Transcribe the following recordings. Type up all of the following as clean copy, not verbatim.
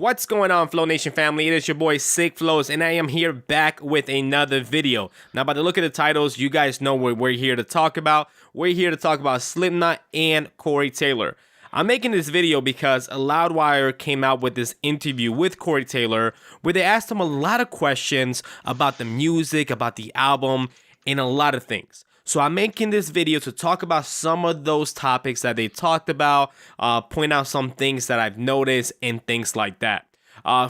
What's going on, Flow Nation family? It is your boy Iamsickflowz, and I am here back with another video. Now, by the look of the titles, you guys know what we're here to talk about. We're here to talk about SlipKnot and Corey Taylor. I'm making this video because Loudwire came out with this interview with Corey Taylor where they asked him a lot of questions about the music, about the album, and a lot of things. So I'm making this video to talk about some of those topics that they talked about, point out some things that I've noticed and things like that.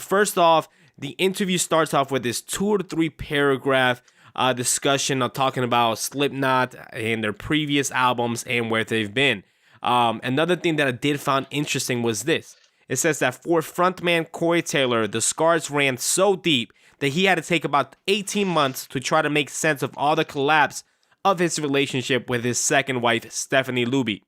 First off, the interview starts off with this 2 to 3 paragraph discussion of talking about SlipKnot and their previous albums and where they've been. Another thing that I did find interesting was this. It says that for frontman Corey Taylor, the scars ran so deep that he had to take about 18 months to try to make sense of all the collapse of his relationship with his second wife, Stephanie Luby,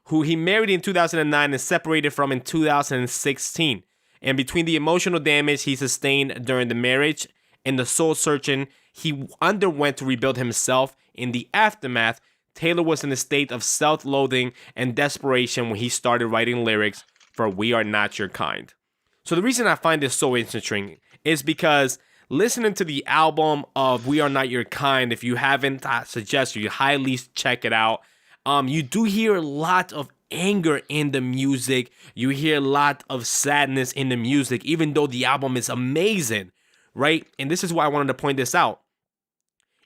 who he married in 2009 and separated from in 2016. And between the emotional damage he sustained during the marriage and the soul-searching he underwent to rebuild himself in the aftermath, Taylor was in a state of self-loathing and desperation when he started writing lyrics for We Are Not Your Kind. So the reason I find this so interesting is because listening to the album of We Are Not Your Kind, if you haven't, I suggest you highly check it out. You do hear a lot of anger in the music. You hear a lot of sadness in the music, even though the album is amazing, right? And this is why I wanted to point this out.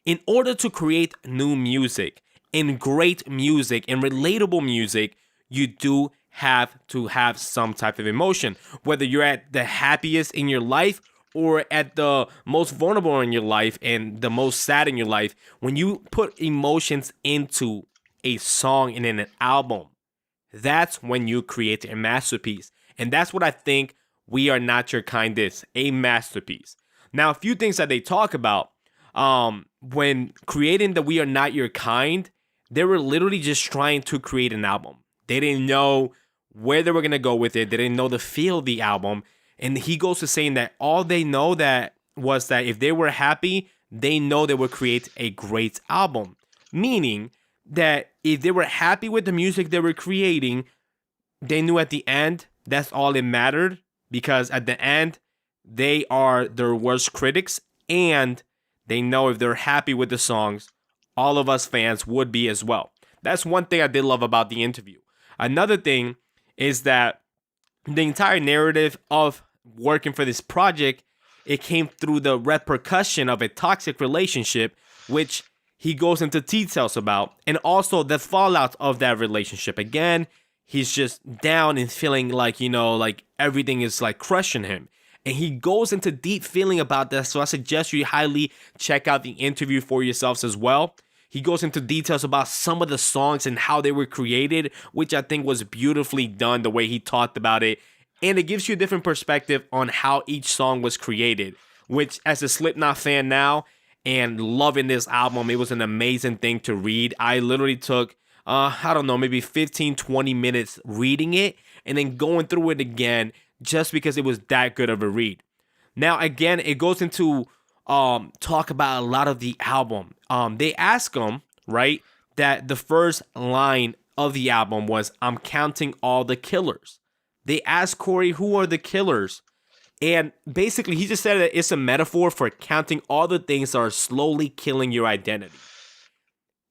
In order to create new music and great music and relatable music, you do have to have some type of emotion. Whether you're at the happiest in your life or at the most vulnerable in your life and the most sad in your life, when you put emotions into a song and in an album, that's when you create a masterpiece. And that's what I think We Are Not Your Kind is, a masterpiece. Now, a few things that they talk about, when creating the We Are Not Your Kind, they were literally just trying to create an album. They didn't know where they were going to go with it. They didn't know the feel of the album. And he goes to saying that all they know that was that if they were happy, they know they would create a great album. Meaning that if they were happy with the music they were creating, they knew at the end that's all that mattered, because at the end they are their worst critics, and they know if they're happy with the songs, all of us fans would be as well. That's one thing I did love about the interview. Another thing is that the entire narrative of working for this project, it came through the repercussion of a toxic relationship, which he goes into details about, and also the fallout of that relationship. Again, he's just down and feeling like, like everything is like crushing him. And he goes into deep feeling about that, so I suggest you highly check out the interview for yourselves as well. He goes into details about some of the songs and how they were created, which I think was beautifully done the way he talked about it. And it gives you a different perspective on how each song was created, which as a SlipKnot fan now and loving this album, it was an amazing thing to read. I literally took, maybe 15, 20 minutes reading it and then going through it again just because it was that good of a read. Now, again, it goes into talk about a lot of the album. They ask him, right, that the first line of the album was, "I'm counting all the killers." They asked Corey, who are the killers? And basically, he just said that it's a metaphor for counting all the things that are slowly killing your identity.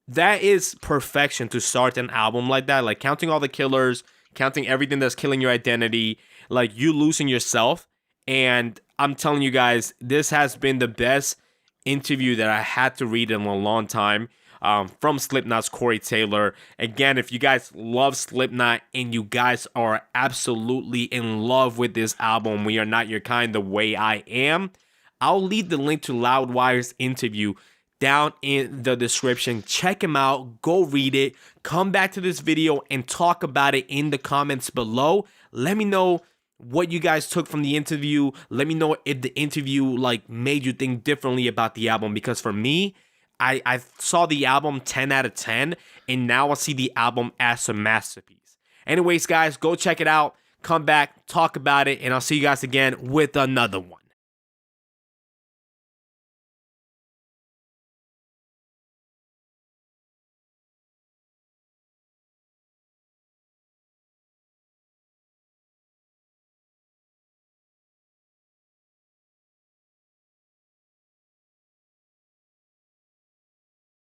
That is perfection to start an album like that, like counting all the killers, counting everything that's killing your identity, like you losing yourself. And I'm telling you guys, this has been the best interview that I had to read in a long time. From SlipKnot's Corey Taylor. Again, if you guys love SlipKnot and you guys are absolutely in love with this album, We Are Not Your Kind, the way I am, I'll leave the link to Loudwire's interview down in the description. Check him out, go read it, come back to this video and talk about it in the comments below. Let me know what you guys took from the interview. Let me know if the interview made you think differently about the album, because for me, I saw the album 10 out of 10, and now I see the album as a masterpiece. Anyways, guys, go check it out. Come back, talk about it, and I'll see you guys again with another one.